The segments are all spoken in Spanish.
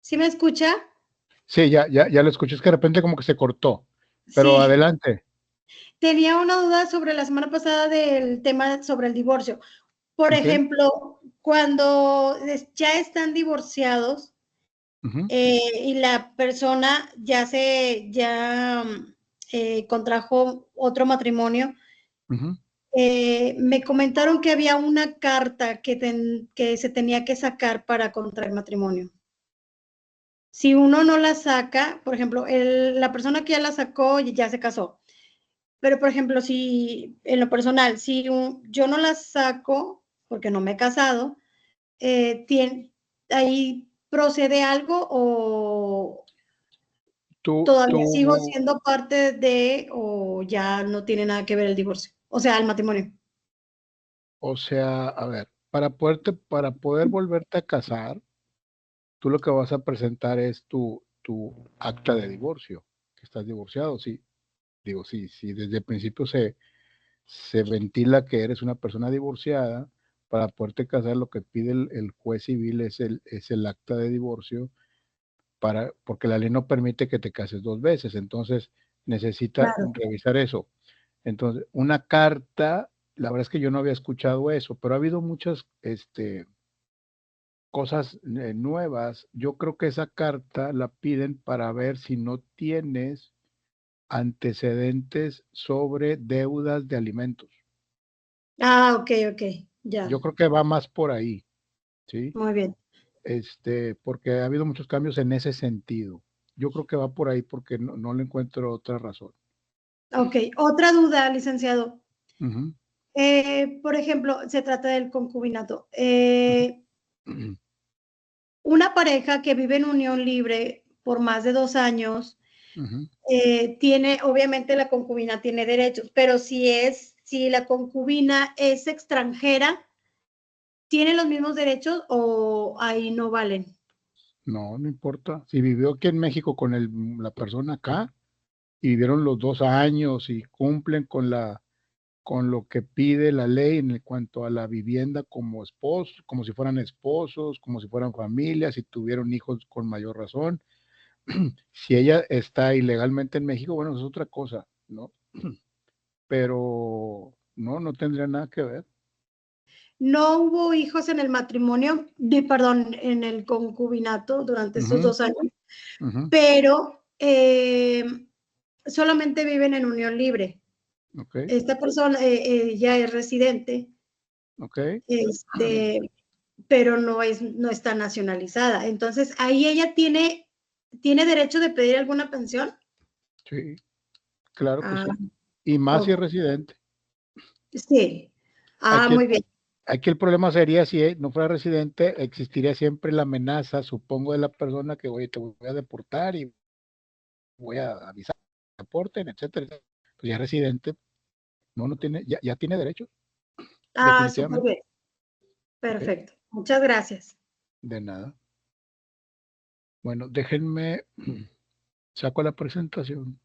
¿Sí me escucha? Sí, ya lo escuché, es que de repente como que se cortó, pero Sí, adelante. tenía una duda sobre la semana pasada del tema sobre el divorcio. Por Ok. ejemplo, cuando ya están divorciados Ujú, y la persona contrajo otro matrimonio, ujú. me comentaron que había una carta que se tenía que sacar para contraer matrimonio. Si uno no la saca, por ejemplo, la persona que ya la sacó ya se casó. Pero, por ejemplo, si en lo personal, si yo no la saco, porque no me he casado, ¿ahí procede algo o todavía sigo Tú, siendo parte de o ya no tiene nada que ver el divorcio? O sea, el matrimonio. o sea, a ver, para poder volverte a casar, tú lo que vas a presentar es tu acta de divorcio, que estás divorciado, sí. Digo, sí, sí, desde el principio se ventila que eres una persona divorciada, para poderte casar lo que pide el juez civil es el acta de divorcio, porque la ley no permite que te cases dos veces, entonces necesita Claro. revisar eso. Entonces, una carta, la verdad es que yo no había escuchado eso, pero ha habido muchas cosas nuevas. Yo creo que esa carta la piden para ver si no tienes antecedentes sobre deudas de alimentos. Ah, ok, ok, ya, Yo creo que va más por ahí, ¿sí? muy bien. Porque ha habido muchos cambios en ese sentido. Yo creo que va por ahí porque no le encuentro otra razón. Ok, otra duda, licenciado. Ujú, Por ejemplo, se trata del concubinato. ujú, Una pareja que vive en unión libre por más de 2 años, ujú. obviamente la concubina tiene derechos, pero si la concubina es extranjera, ¿tiene los mismos derechos o ahí no valen? No, no importa. Si vivió aquí en México con la persona acá y vivieron los 2 años y cumplen con lo que pide la ley en cuanto a la vivienda como esposos, como si fueran esposos, como si fueran familias, si tuvieron hijos con mayor razón. Si ella está ilegalmente en México, bueno, eso es otra cosa, ¿no? Pero no tendría nada que ver. No hubo hijos en el matrimonio, perdón, en el concubinato durante estos Ujú, 2 años, ujú, pero solamente viven en unión libre. ok, Esta persona ya es residente, ok. pero no está nacionalizada. Entonces, ahí ella tiene derecho de pedir alguna pensión. Sí, claro que Ah, sí. Y más si es ok, residente. sí. Ah, Aquí muy el, bien. aquí el problema sería si no fuera residente, existiría siempre la amenaza, supongo, de la persona que, oye, te voy a deportar y voy a avisar que aporten, etcétera, etcétera. Pues ya es residente, no tiene, ya tiene derechos, Ah, súper definitivamente. bien. Ok, Perfecto. Muchas gracias. de nada. Bueno, déjenme, saco la presentación.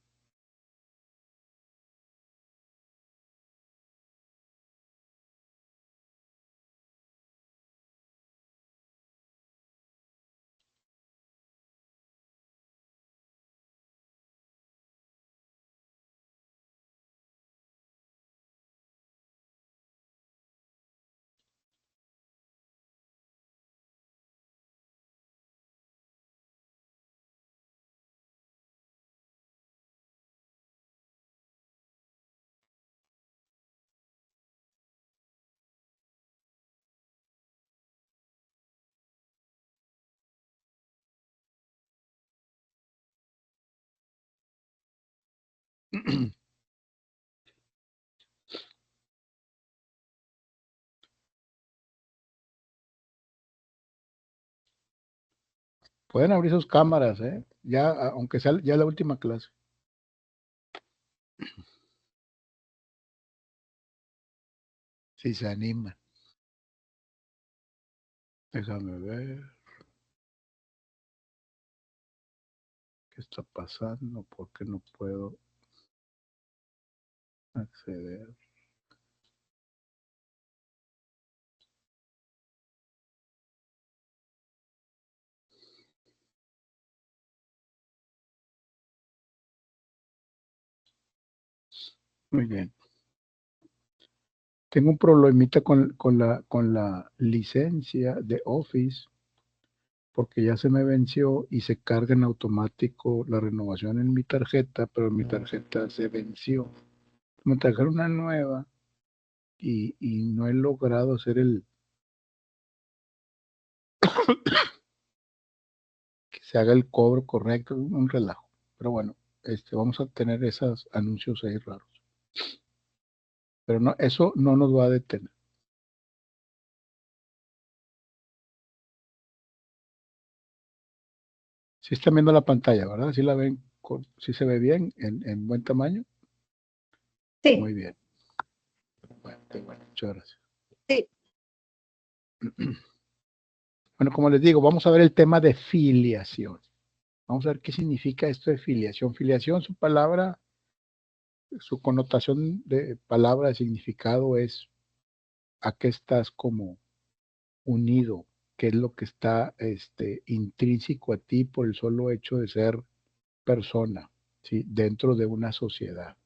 Pueden abrir sus cámaras, ¿eh? Ya, aunque sea ya la última clase. Si se animan. Déjame ver qué está pasando, por qué no puedo acceder. Muy bien. Tengo un problemita con la licencia de Office porque ya se me venció y se carga en automático la renovación en mi tarjeta, pero mi tarjeta se venció. Me trajeron una nueva y no he logrado hacer que se haga el cobro correcto, un relajo. Pero bueno, vamos a tener esos anuncios ahí raros. Pero no, eso no nos va a detener. Si están viendo la pantalla, ¿verdad? Si la ven, si se ve bien, en buen tamaño. Sí. Muy bien. Bueno, muchas gracias. Sí. Bueno, como les digo, vamos a ver el tema de filiación. Vamos a ver qué significa esto de filiación. Filiación, su palabra, su connotación de palabra, de significado es a qué estás como unido, qué es lo que está intrínseco a ti por el solo hecho de ser persona, ¿sí? Dentro de una sociedad.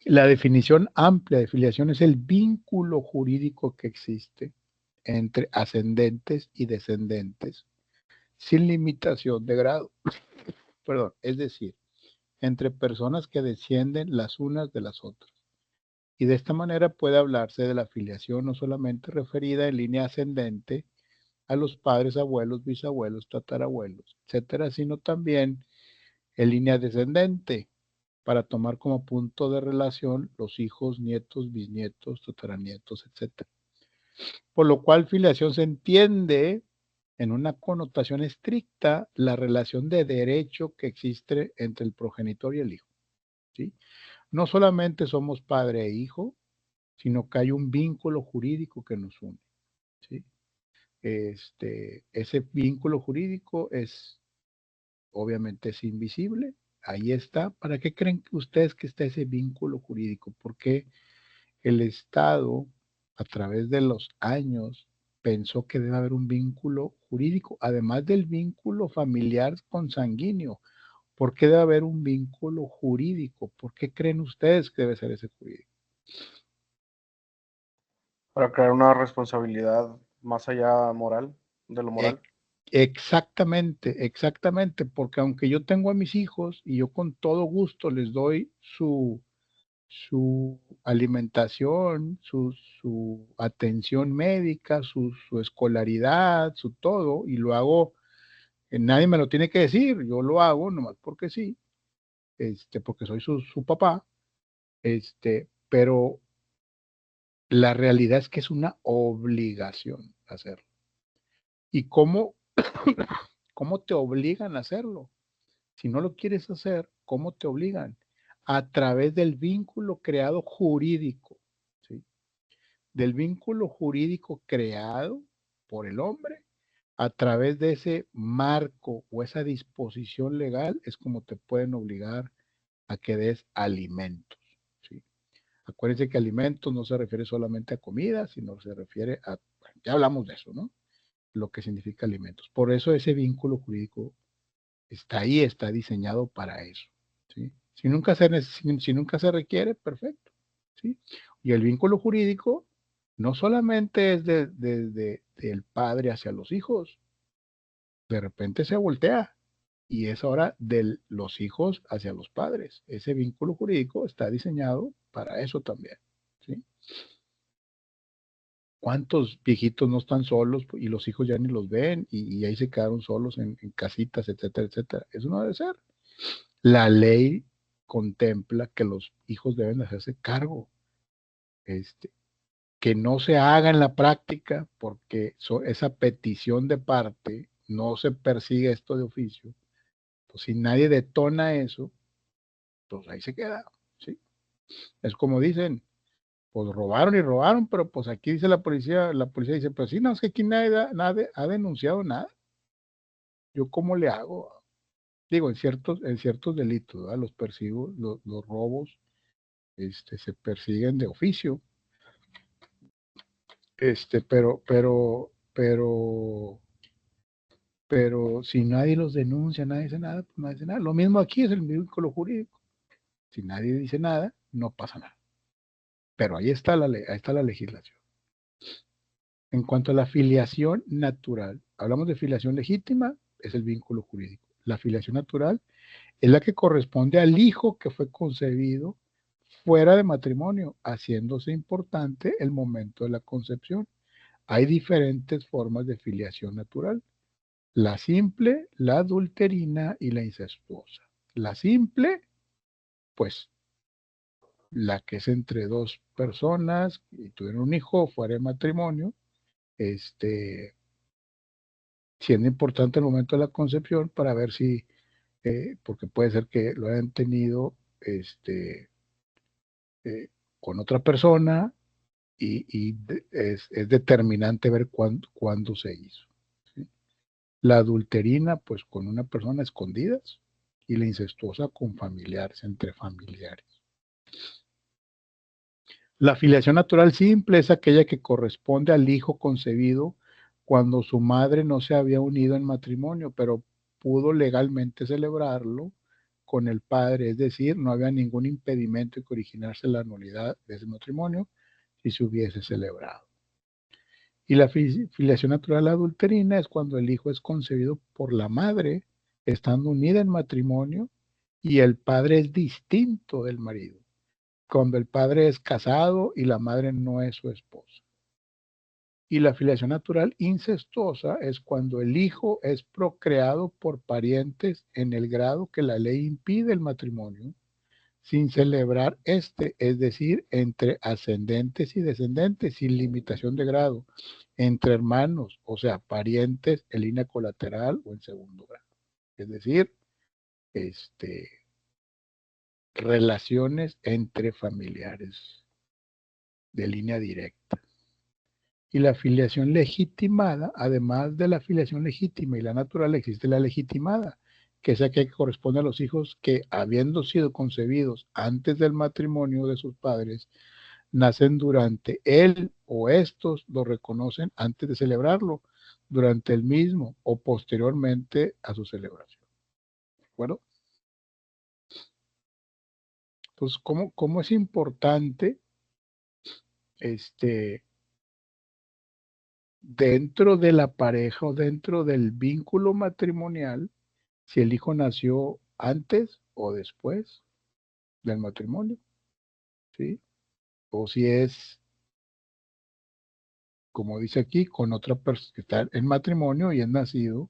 La definición amplia de filiación es el vínculo jurídico que existe entre ascendentes y descendentes sin limitación de grado. Perdón, es decir, entre personas que descienden las unas de las otras. Y de esta manera puede hablarse de la filiación no solamente referida en línea ascendente a los padres, abuelos, bisabuelos, tatarabuelos, etcétera, sino también en línea descendente, para tomar como punto de relación los hijos, nietos, bisnietos, tataranietos, etcétera. Por lo cual filiación se entiende en una connotación estricta la relación de derecho que existe entre el progenitor y el hijo, ¿sí? No solamente somos padre e hijo, sino que hay un vínculo jurídico que nos une, ¿sí? Ese vínculo jurídico obviamente es invisible, ahí está. ¿Para qué creen ustedes que está ese vínculo jurídico? Porque el Estado, a través de los años, pensó que debe haber un vínculo jurídico, además del vínculo familiar consanguíneo. ¿Por qué debe haber un vínculo jurídico? ¿Por qué creen ustedes que debe ser ese jurídico? Para crear una responsabilidad más allá moral, de lo moral. Exactamente, porque aunque yo tengo a mis hijos y yo con todo gusto les doy su alimentación, su atención médica, su escolaridad, su todo, y lo hago, nadie me lo tiene que decir, yo lo hago nomás porque sí, porque soy su papá, pero la realidad es que es una obligación hacerlo. ¿Y cómo te obligan a hacerlo? Si no lo quieres hacer, ¿cómo te obligan? A través del vínculo creado jurídico, ¿sí? Del vínculo jurídico creado por el hombre, a través de ese marco o esa disposición legal, es como te pueden obligar a que des alimentos, ¿sí? Acuérdense que alimentos no se refiere solamente a comida, sino se refiere a, ya hablamos de eso, ¿no? Lo que significa alimentos. Por eso ese vínculo jurídico está ahí, está diseñado para eso, ¿sí? Si nunca se requiere, perfecto, ¿sí? Y el vínculo jurídico no solamente es del padre hacia los hijos, de repente se voltea y es ahora de los hijos hacia los padres. Ese vínculo jurídico está diseñado para eso también, ¿sí? ¿Cuántos viejitos no están solos y los hijos ya ni los ven y ahí se quedaron solos en casitas, etcétera, etcétera? Eso no debe ser. La ley contempla que los hijos deben hacerse cargo, que no se haga en la práctica porque esa petición de parte no se persigue esto de oficio. Pues si nadie detona eso, pues ahí se queda, ¿sí? Es como dicen, pues robaron y robaron, pero pues aquí dice la policía dice, pues sí, no, es que aquí nadie ha denunciado nada. ¿Yo cómo le hago? Digo, en ciertos delitos, ¿verdad? Los persigo, los robos, se persiguen de oficio, pero si nadie los denuncia, nadie dice nada, pues nadie dice nada. Lo mismo aquí es el vínculo jurídico. Si nadie dice nada, no pasa nada. Pero ahí está la legislación. En cuanto a la filiación natural, hablamos de filiación legítima, es el vínculo jurídico. La filiación natural es la que corresponde al hijo que fue concebido fuera de matrimonio, haciéndose importante el momento de la concepción. Hay diferentes formas de filiación natural: la simple, la adulterina y la incestuosa. La simple, pues, la que es entre dos personas y tuvieron un hijo fuera de matrimonio, siendo importante el momento de la concepción para ver si, porque puede ser que lo hayan tenido con otra persona y es determinante ver cuándo se hizo, ¿sí? La adulterina, pues con una persona escondidas, y la incestuosa con familiares, entre familiares. La filiación natural simple es aquella que corresponde al hijo concebido cuando su madre no se había unido en matrimonio, pero pudo legalmente celebrarlo con el padre, es decir, no había ningún impedimento que originarse la nulidad de ese matrimonio si se hubiese celebrado. Y la filiación natural adulterina es cuando el hijo es concebido por la madre, estando unida en matrimonio, y el padre es distinto del marido, cuando el padre es casado y la madre no es su esposa. Y la filiación natural incestuosa es cuando el hijo es procreado por parientes en el grado que la ley impide el matrimonio, sin celebrar es decir, entre ascendentes y descendentes, sin limitación de grado, entre hermanos, o sea, parientes en línea colateral o en segundo grado. Es decir, relaciones entre familiares de línea directa. Y la filiación legitimada, además de la filiación legítima y la natural, existe la legitimada, que es aquella que corresponde a los hijos que, habiendo sido concebidos antes del matrimonio de sus padres, nacen durante él o estos lo reconocen antes de celebrarlo, durante el mismo o posteriormente a su celebración. ¿De acuerdo? Entonces, ¿cómo es importante dentro de la pareja o dentro del vínculo matrimonial, si el hijo nació antes o después del matrimonio, ¿sí? O si es, como dice aquí, con otra persona que está en matrimonio y es nacido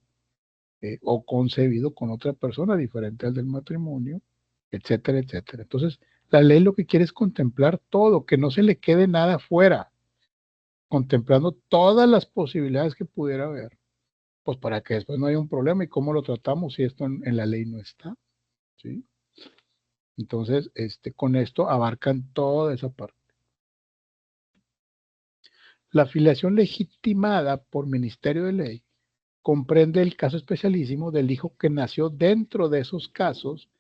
o concebido con otra persona diferente al del matrimonio, etcétera, etcétera. Entonces, la ley lo que quiere es contemplar todo, que no se le quede nada fuera, contemplando todas las posibilidades que pudiera haber, pues para que después no haya un problema y cómo lo tratamos si esto en la ley no está, ¿sí? Entonces, con esto abarcan toda esa parte. La filiación legitimada por ministerio de ley comprende el caso especialísimo del hijo que nació dentro de esos casos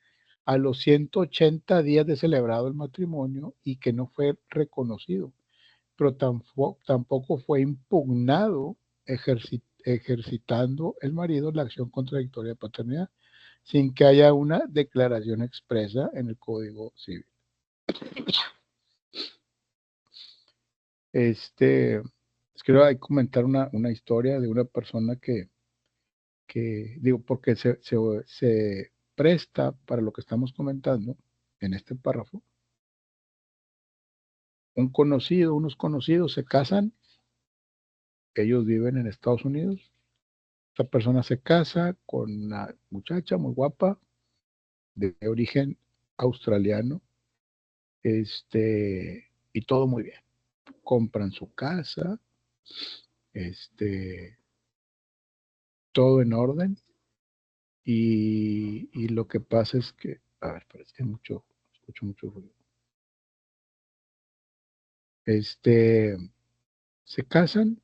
a los 180 días de celebrado el matrimonio y que no fue reconocido, pero tampoco fue impugnado ejercitando el marido la acción contradictoria de paternidad, sin que haya una declaración expresa en el Código Civil. Les quiero comentar una historia de una persona que digo, porque se presta para lo que estamos comentando en este párrafo. Unos conocidos se casan, ellos viven en Estados Unidos, esta persona se casa con una muchacha muy guapa, de origen australiano, y todo muy bien. Compran su casa, todo en orden, y lo que pasa es que, a ver, parece que escucho mucho ruido. Se casan,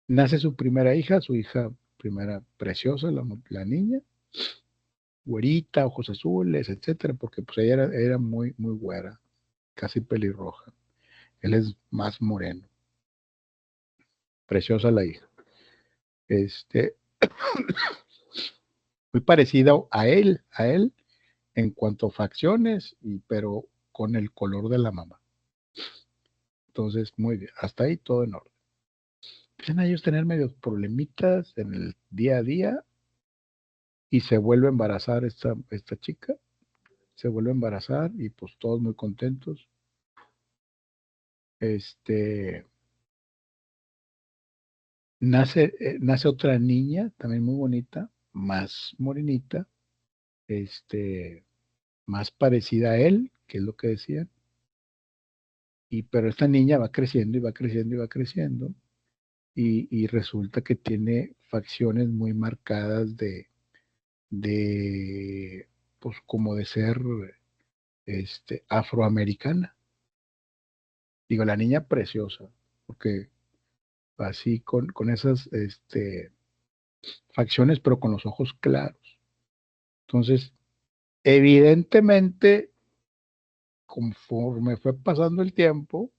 nace su primera hija, su hija primera preciosa, la niña, güerita, ojos azules, etcétera, porque pues ella era muy, muy güera, casi pelirroja. Él es más moreno. Preciosa la hija. Muy parecida a él, en cuanto a facciones, pero con el color de la mamá. Entonces, muy bien, hasta ahí todo en orden. Empiezan a ellos tener medios problemitas en el día a día y se vuelve a embarazar esta chica, se vuelve a embarazar y pues todos muy contentos. Nace otra niña, también muy bonita, más morenita, más parecida a él, que es lo que decían. Pero esta niña va creciendo y va creciendo y va creciendo. Y resulta que tiene facciones muy marcadas pues como de ser afroamericana. Digo, la niña preciosa, porque así con esas facciones, pero con los ojos claros. Entonces, evidentemente, conforme fue pasando el tiempo,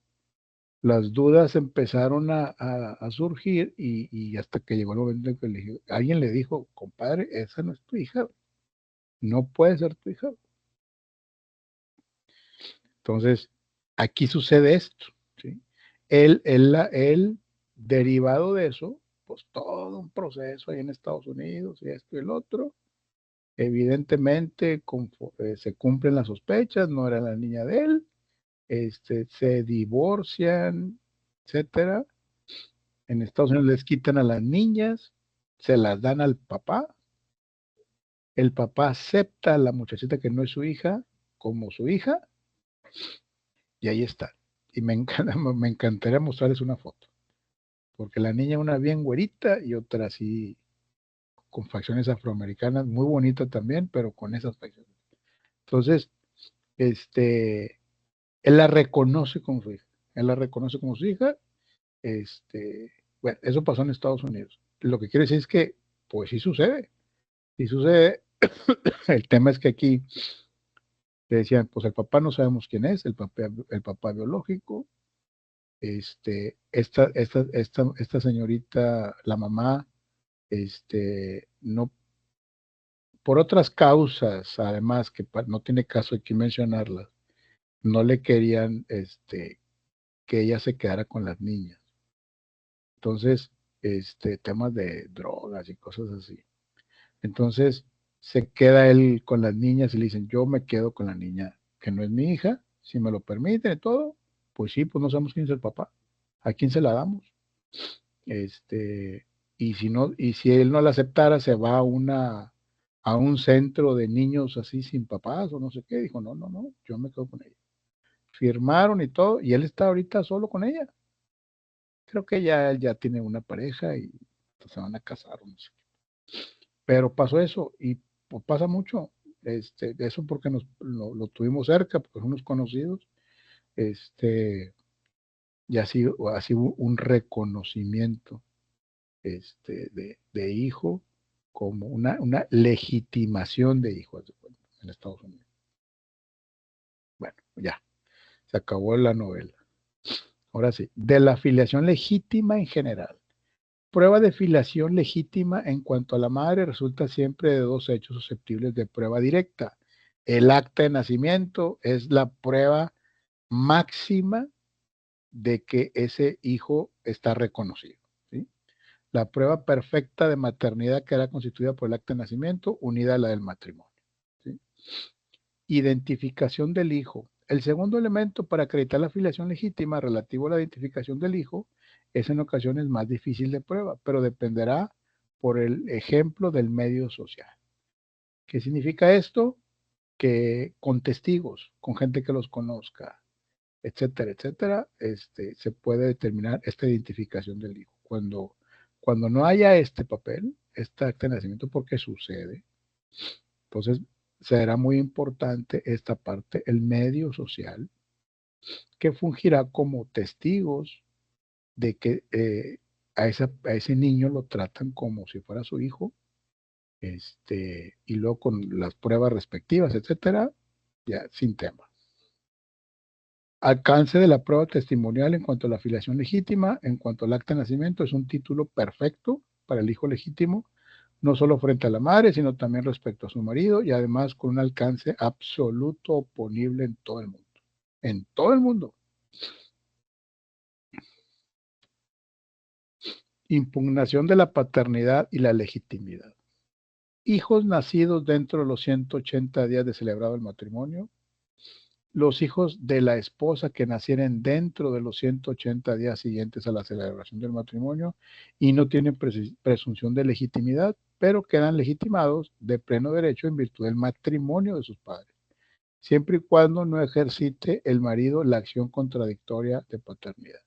las dudas empezaron a surgir y hasta que llegó el momento en que alguien le dijo, compadre, esa no es tu hija, no puede ser tu hija. Entonces, aquí sucede esto, ¿sí? Él, derivado de eso, pues todo un proceso ahí en Estados Unidos y esto y el otro, evidentemente se cumplen las sospechas, no era la niña de él, se divorcian, etcétera. En Estados Unidos les quitan a las niñas, se las dan al papá, el papá acepta a la muchachita que no es su hija como su hija, y ahí está. Y me encantaría mostrarles una foto, porque la niña una bien güerita y otra así con facciones afroamericanas, muy bonita también, pero con esas facciones. Entonces, él la reconoce como su hija. Él la reconoce como su hija. Bueno, eso pasó en Estados Unidos. Lo que quiere decir es que, pues sí sucede. Sí sucede. El tema es que aquí le decían, pues el papá no sabemos quién es, el papá biológico. Esta señorita, la mamá, no, por otras causas, además, que no tiene caso aquí mencionarlas, no le querían, que ella se quedara con las niñas. Entonces, temas de drogas y cosas así. Entonces, se queda él con las niñas y le dicen, yo me quedo con la niña, que no es mi hija, si me lo permiten y todo, pues sí, pues no sabemos quién es el papá, a quién se la damos. Y si él no la aceptara, se va a un centro de niños así sin papás o no sé qué. Dijo, no, yo me quedo con ella. Firmaron y todo, y él está ahorita solo con ella. Creo que él ya tiene una pareja y se van a casar, no sé. Pero pasó eso y pues, pasa mucho. Eso porque lo tuvimos cerca, porque son unos conocidos. Y así hubo un reconocimiento de hijo como una legitimación de hijo en Estados Unidos. Bueno, ya, se acabó la novela. Ahora sí, de la filiación legítima en general. Prueba de filiación legítima en cuanto a la madre resulta siempre de dos hechos susceptibles de prueba directa. El acta de nacimiento es la prueba máxima de que ese hijo está reconocido. ¿Sí? La prueba perfecta de maternidad queda constituida por el acta de nacimiento unida a la del matrimonio. ¿Sí? Identificación del hijo. El segundo elemento para acreditar la filiación legítima relativo a la identificación del hijo es en ocasiones más difícil de prueba, pero dependerá por el ejemplo del medio social. ¿Qué significa esto? Que con testigos, con gente que los conozca, etcétera, etcétera, se puede determinar esta identificación del hijo. Cuando no haya este papel, este acta de nacimiento, porque sucede, entonces será muy importante esta parte, el medio social, que fungirá como testigos de que a ese niño lo tratan como si fuera su hijo, y luego con las pruebas respectivas, etcétera, ya sin tema. Alcance de la prueba testimonial en cuanto a la filiación legítima, en cuanto al acta de nacimiento, es un título perfecto para el hijo legítimo, no solo frente a la madre, sino también respecto a su marido, y además con un alcance absoluto oponible en todo el mundo. En todo el mundo. Impugnación de la paternidad y la legitimidad. Hijos nacidos dentro de los 180 días de celebrado el matrimonio. Los hijos de la esposa que nacieren dentro de los 180 días siguientes a la celebración del matrimonio y no tienen presunción de legitimidad, pero quedan legitimados de pleno derecho en virtud del matrimonio de sus padres, siempre y cuando no ejercite el marido la acción contradictoria de paternidad.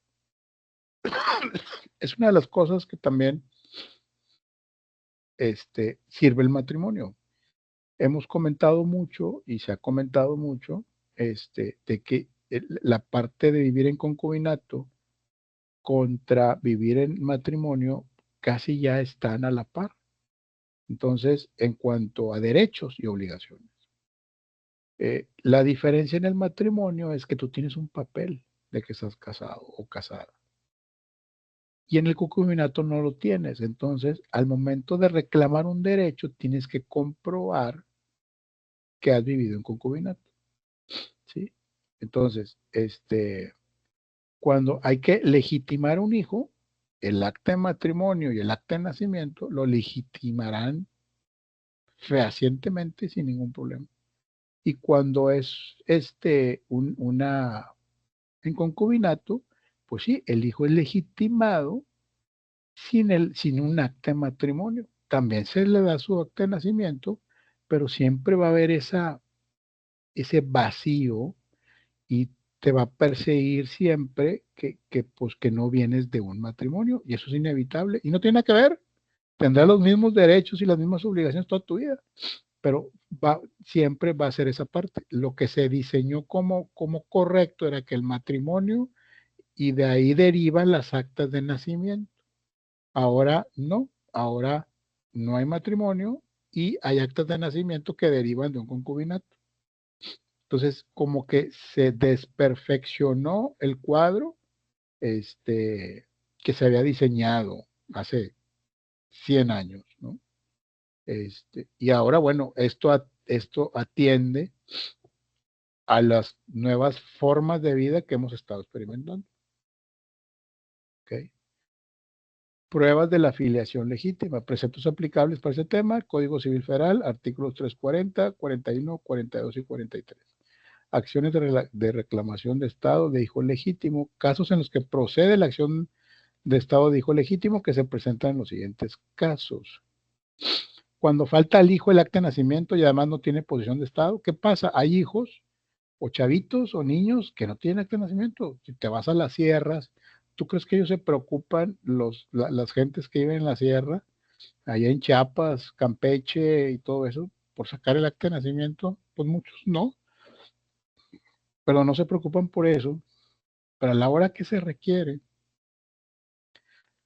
Es una de las cosas que también sirve el matrimonio. Hemos comentado mucho y se ha comentado mucho de que la parte de vivir en concubinato contra vivir en matrimonio casi ya están a la par. Entonces, en cuanto a derechos y obligaciones, la diferencia en el matrimonio es que tú tienes un papel de que estás casado o casada. Y en el concubinato no lo tienes. Entonces, al momento de reclamar un derecho, tienes que comprobar que has vivido en concubinato. ¿Sí? Entonces, cuando hay que legitimar un hijo, el acta de matrimonio y el acta de nacimiento lo legitimarán fehacientemente sin ningún problema. Y cuando es en concubinato, pues sí, el hijo es legitimado sin un acta de matrimonio. También se le da su acta de nacimiento, pero siempre va a haber ese vacío y te va a perseguir siempre pues, que no vienes de un matrimonio, y eso es inevitable y no tiene nada que ver. Tendrás los mismos derechos y las mismas obligaciones toda tu vida, pero siempre va a ser esa parte. Lo que se diseñó como correcto era que el matrimonio, y de ahí derivan las actas de nacimiento. Ahora no hay matrimonio y hay actas de nacimiento que derivan de un concubinato. Entonces, como que se desperfeccionó el cuadro que se había diseñado hace 100 años, ¿no? Y ahora, bueno, esto atiende a las nuevas formas de vida que hemos estado experimentando. ¿Okay? Pruebas de la filiación legítima, preceptos aplicables para ese tema, Código Civil Federal, artículos 340, 41, 42 y 43. Acciones de reclamación de Estado de hijo legítimo, casos en los que procede la acción de Estado de hijo legítimo que se presentan en los siguientes casos. Cuando falta al hijo el acta de nacimiento y además no tiene posesión de Estado, ¿qué pasa? Hay hijos o chavitos o niños que no tienen acta de nacimiento. Si te vas a las sierras, ¿tú crees que ellos se preocupan, las gentes que viven en la sierra, allá en Chiapas, Campeche y todo eso, por sacar el acta de nacimiento? Pues muchos no, pero no se preocupan por eso. Pero a la hora que se requiere,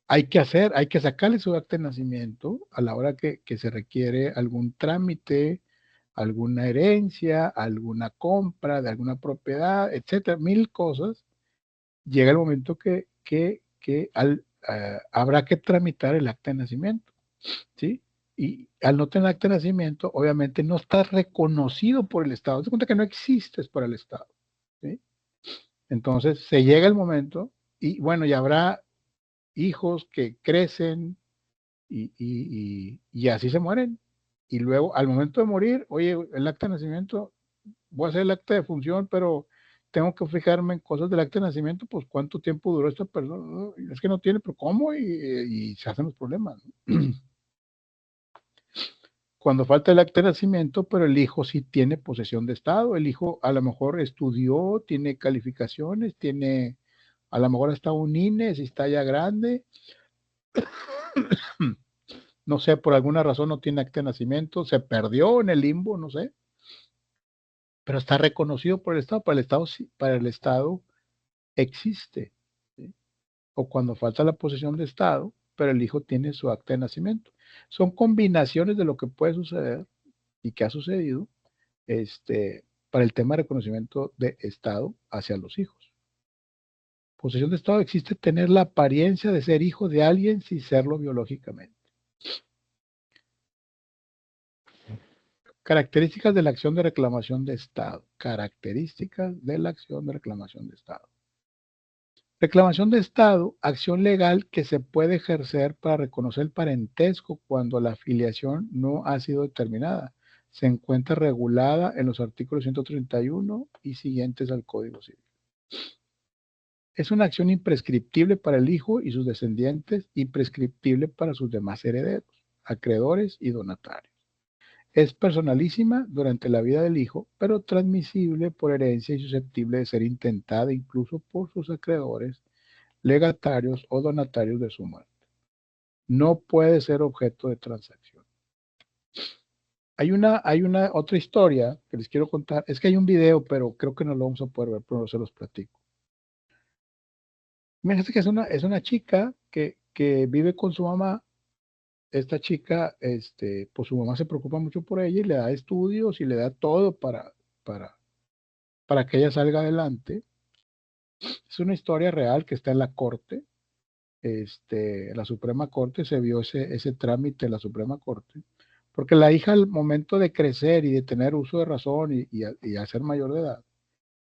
hay que sacarle su acta de nacimiento a la hora que se requiere algún trámite, alguna herencia, alguna compra de alguna propiedad, etcétera, mil cosas. Llega el momento que habrá que tramitar el acta de nacimiento, ¿sí? Y al no tener acta de nacimiento, obviamente no estás reconocido por el Estado. Te das cuenta que no existes por el Estado, ¿sí? Entonces se llega el momento y bueno, ya habrá hijos que crecen y así se mueren. Y luego, al momento de morir, oye, el acta de nacimiento, voy a hacer el acta de función, pero tengo que fijarme en cosas del acta de nacimiento, pues cuánto tiempo duró esta persona. Es que no tiene, pero ¿cómo? Y se hacen los problemas, ¿no? Cuando falta el acta de nacimiento, pero el hijo sí tiene posesión de Estado, el hijo a lo mejor estudió, tiene calificaciones, tiene a lo mejor hasta un INE, si está ya grande, no sé, por alguna razón no tiene acta de nacimiento, se perdió en el limbo, no sé, pero está reconocido por el Estado, para el Estado existe, ¿sí? O cuando falta la posesión de Estado, pero el hijo tiene su acta de nacimiento. Son combinaciones de lo que puede suceder y que ha sucedido para el tema de reconocimiento de Estado hacia los hijos. Posesión de Estado existe tener la apariencia de ser hijo de alguien sin serlo biológicamente. Características de la acción de reclamación de Estado. Características de la acción de reclamación de Estado. Reclamación de Estado, acción legal que se puede ejercer para reconocer el parentesco cuando la filiación no ha sido determinada. Se encuentra regulada en los artículos 131 y siguientes al Código Civil. Es una acción imprescriptible para el hijo y sus descendientes, imprescriptible para sus demás herederos, acreedores y donatarios. Es personalísima durante la vida del hijo, pero transmisible por herencia y susceptible de ser intentada incluso por sus acreedores, legatarios o donatarios de su muerte. No puede ser objeto de transacción. Hay una otra historia que les quiero contar. Es que hay un video, pero creo que no lo vamos a poder ver, pero se los platico. Imagínense que es una chica que vive con su mamá. Esta chica, pues su mamá se preocupa mucho por ella y le da estudios y le da todo para que ella salga adelante. Es una historia real que está en la corte. La Suprema Corte, se vio ese trámite en la Suprema Corte, porque la hija al momento de crecer y de tener uso de razón y a ser mayor de edad,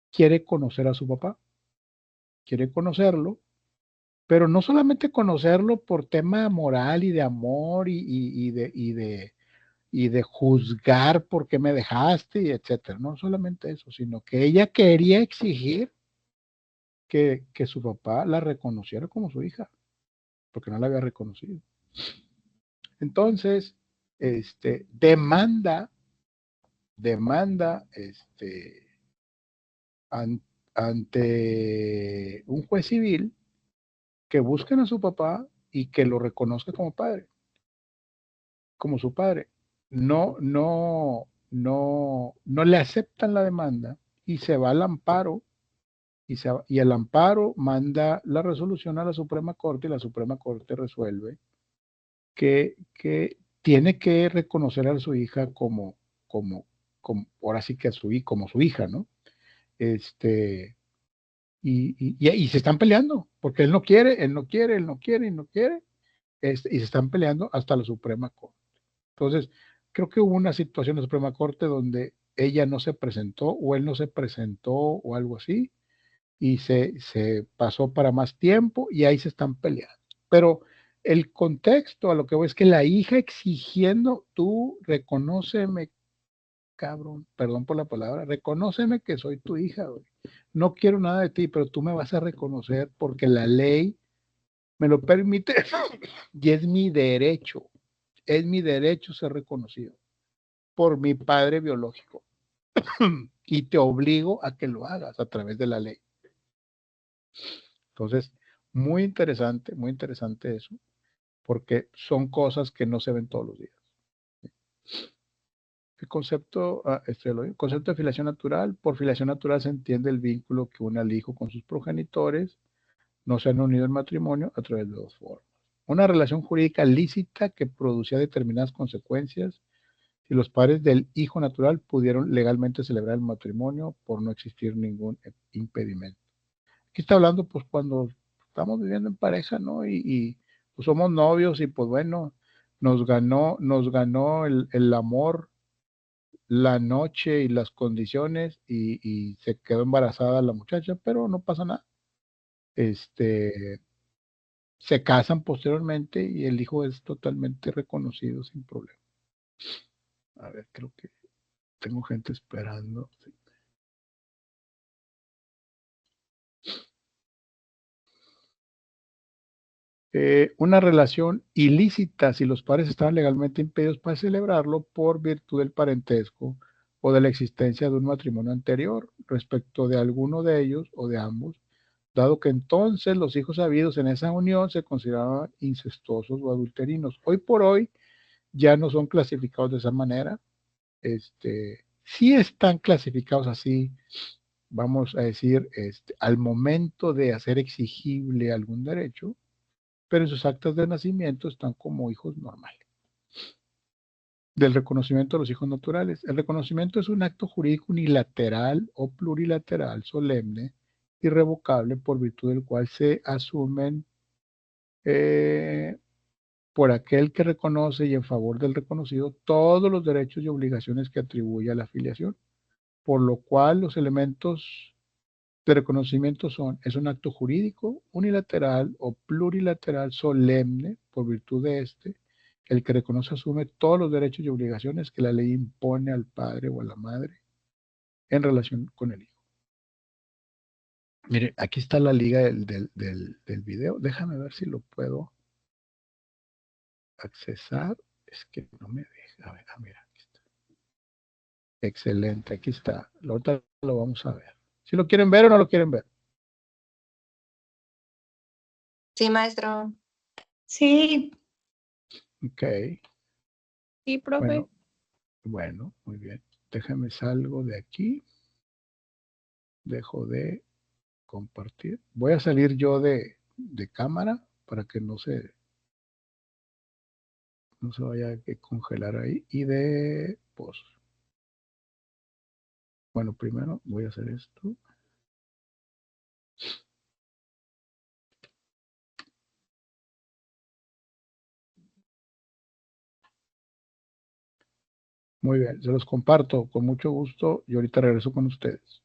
quiere conocer a su papá, quiere conocerlo, pero no solamente conocerlo por tema moral y de amor y de juzgar por qué me dejaste y etcétera, no solamente eso, sino que ella quería exigir que su papá la reconociera como su hija, porque no la había reconocido. Entonces, demanda ante un juez civil que busquen a su papá y que lo reconozca como padre, como su padre. No le aceptan la demanda y se va al amparo y el amparo manda la resolución a la Suprema Corte y la Suprema Corte resuelve que tiene que reconocer a su hija como ahora sí que como su hija, ¿no? Y se están peleando, porque él no quiere, y se están peleando hasta la Suprema Corte. Entonces, creo que hubo una situación en la Suprema Corte donde ella no se presentó o él no se presentó o algo así, y se pasó para más tiempo y ahí se están peleando. Pero el contexto a lo que voy es que la hija exigiendo, tú reconóceme, cabrón, perdón por la palabra, reconóceme que soy tu hija, güey. No quiero nada de ti, pero tú me vas a reconocer porque la ley me lo permite y es mi derecho ser reconocido por mi padre biológico y te obligo a que lo hagas a través de la ley. Entonces, muy interesante eso, porque son cosas que no se ven todos los días. El concepto de filiación natural. Por filiación natural se entiende el vínculo que une al hijo con sus progenitores, no se han unido en matrimonio a través de dos formas. Una relación jurídica lícita que producía determinadas consecuencias si los padres del hijo natural pudieron legalmente celebrar el matrimonio por no existir ningún impedimento. Aquí está hablando, pues, cuando estamos viviendo en pareja, ¿no? Y pues somos novios y pues bueno, nos ganó el amor, la noche y las condiciones y se quedó embarazada la muchacha, pero no pasa nada. Se casan posteriormente y el hijo es totalmente reconocido sin problema. A ver, creo que tengo gente esperando. Sí. Una relación ilícita si los padres estaban legalmente impedidos para celebrarlo por virtud del parentesco o de la existencia de un matrimonio anterior respecto de alguno de ellos o de ambos, dado que entonces los hijos habidos en esa unión se consideraban incestuosos o adulterinos. Hoy por hoy ya no son clasificados de esa manera. Sí están clasificados así, vamos a decir, al momento de hacer exigible algún derecho, pero en sus actas de nacimiento están como hijos normales. Del reconocimiento de los hijos naturales. El reconocimiento es un acto jurídico unilateral o plurilateral, solemne, irrevocable, por virtud del cual se asumen por aquel que reconoce y en favor del reconocido todos los derechos y obligaciones que atribuye a la filiación, por lo cual los elementos de reconocimiento es un acto jurídico, unilateral o plurilateral solemne, por virtud de el que reconoce asume todos los derechos y obligaciones que la ley impone al padre o a la madre en relación con el hijo. Mire, aquí está la liga del video. Déjame ver si lo puedo accesar. Es que no me deja. A ver, mira, aquí está. Excelente, aquí está. Ahorita lo vamos a ver. ¿Si lo quieren ver o no lo quieren ver? Sí, maestro. Sí. Ok. Sí, profe. Bueno, muy bien. Déjame salgo de aquí. Dejo de compartir. Voy a salir yo de cámara para que no se vaya a congelar ahí. Y de post. Bueno, primero voy a hacer esto. Muy bien, se los comparto con mucho gusto y ahorita regreso con ustedes.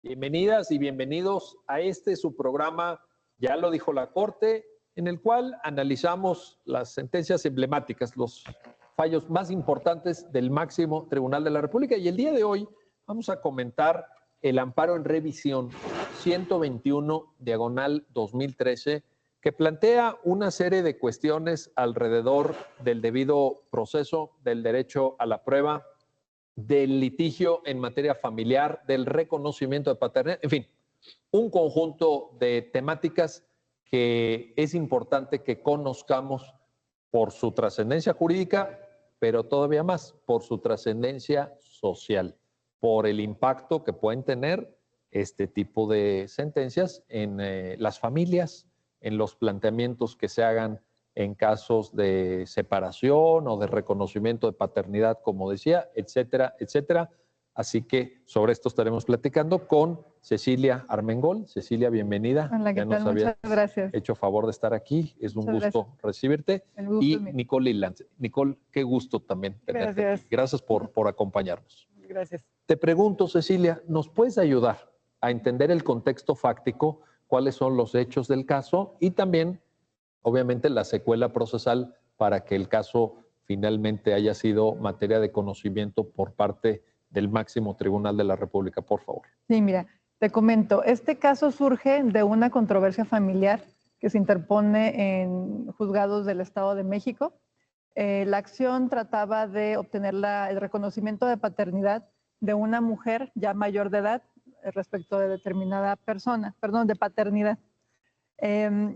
Bienvenidas y bienvenidos a su programa, ya lo dijo la Corte, en el cual analizamos las sentencias emblemáticas, los fallos más importantes del máximo Tribunal de la República. Y el día de hoy vamos a comentar el amparo en revisión 121/2013, que plantea una serie de cuestiones alrededor del debido proceso, del derecho a la prueba, del litigio en materia familiar, del reconocimiento de paternidad, en fin, un conjunto de temáticas que es importante que conozcamos por su trascendencia jurídica, pero todavía más por su trascendencia social, por el impacto que pueden tener este tipo de sentencias en las familias, en los planteamientos que se hagan en casos de separación o de reconocimiento de paternidad, como decía, etcétera, etcétera. Así que sobre esto estaremos platicando con Cecilia Armengol. Cecilia, bienvenida. Hola, ¿qué tal? Muchas gracias. Hecho favor de estar aquí. Es un gusto recibirte. Y Nicole Ilanz. Nicole, qué gusto también tenerte aquí. Gracias por acompañarnos. Gracias. Te pregunto, Cecilia, ¿nos puedes ayudar a entender el contexto fáctico, cuáles son los hechos del caso y también, obviamente, la secuela procesal para que el caso finalmente haya sido materia de conocimiento por parte del máximo Tribunal de la República, por favor? Sí, mira, te comento, este caso surge de una controversia familiar que se interpone en juzgados del Estado de México. La acción trataba de obtener el reconocimiento de paternidad de una mujer ya mayor de edad respecto de determinada persona, perdón, de paternidad.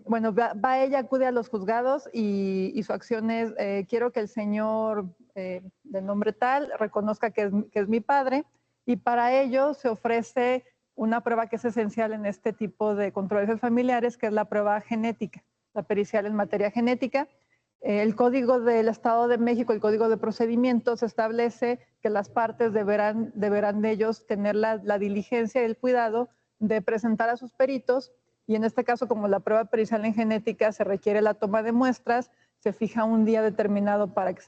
Bueno, va ella, acude a los juzgados y su acción es, quiero que el señor de nombre tal reconozca que es mi padre, y para ello se ofrece una prueba que es esencial en este tipo de controversias familiares, que es la prueba genética, la pericial en materia genética. El Código del Estado de México, el Código de Procedimientos, establece que las partes deberán de ellos tener la diligencia y el cuidado de presentar a sus peritos. Y en este caso, como la prueba pericial en genética se requiere la toma de muestras, se fija un día determinado para que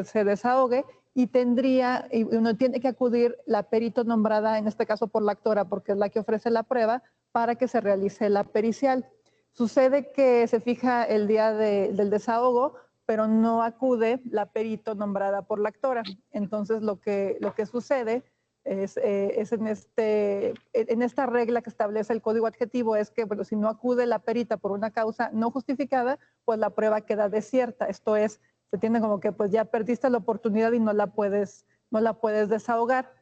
se desahogue y uno tiene que acudir la perito nombrada, en este caso por la actora, porque es la que ofrece la prueba, para que se realice la pericial. Sucede que se fija el día del desahogo, pero no acude la perito nombrada por la actora. Entonces lo que sucede es en esta regla que establece el código adjetivo, es que, bueno, si no acude la perita por una causa no justificada, pues la prueba queda desierta. Esto es, se tiene como que pues ya perdiste la oportunidad y no la puedes desahogar.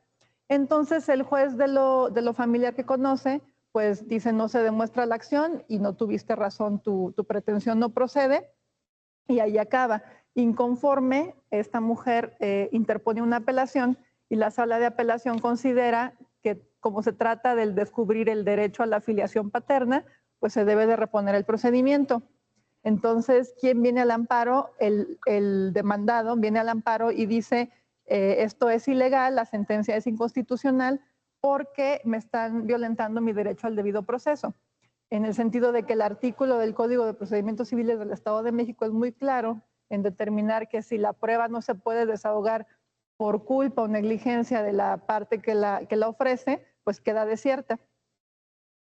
Entonces el juez de lo familiar que conoce, pues dice, no se demuestra la acción y no tuviste razón, tu pretensión no procede, y ahí acaba. Inconforme, esta mujer interpone una apelación y la sala de apelación considera que como se trata del descubrir el derecho a la filiación paterna, pues se debe de reponer el procedimiento. Entonces, ¿quién viene al amparo? El demandado viene al amparo y dice, esto es ilegal, la sentencia es inconstitucional porque me están violentando mi derecho al debido proceso. En el sentido de que el artículo del Código de Procedimientos Civiles del Estado de México es muy claro en determinar que si la prueba no se puede desahogar por culpa o negligencia de la parte que la ofrece, pues queda desierta.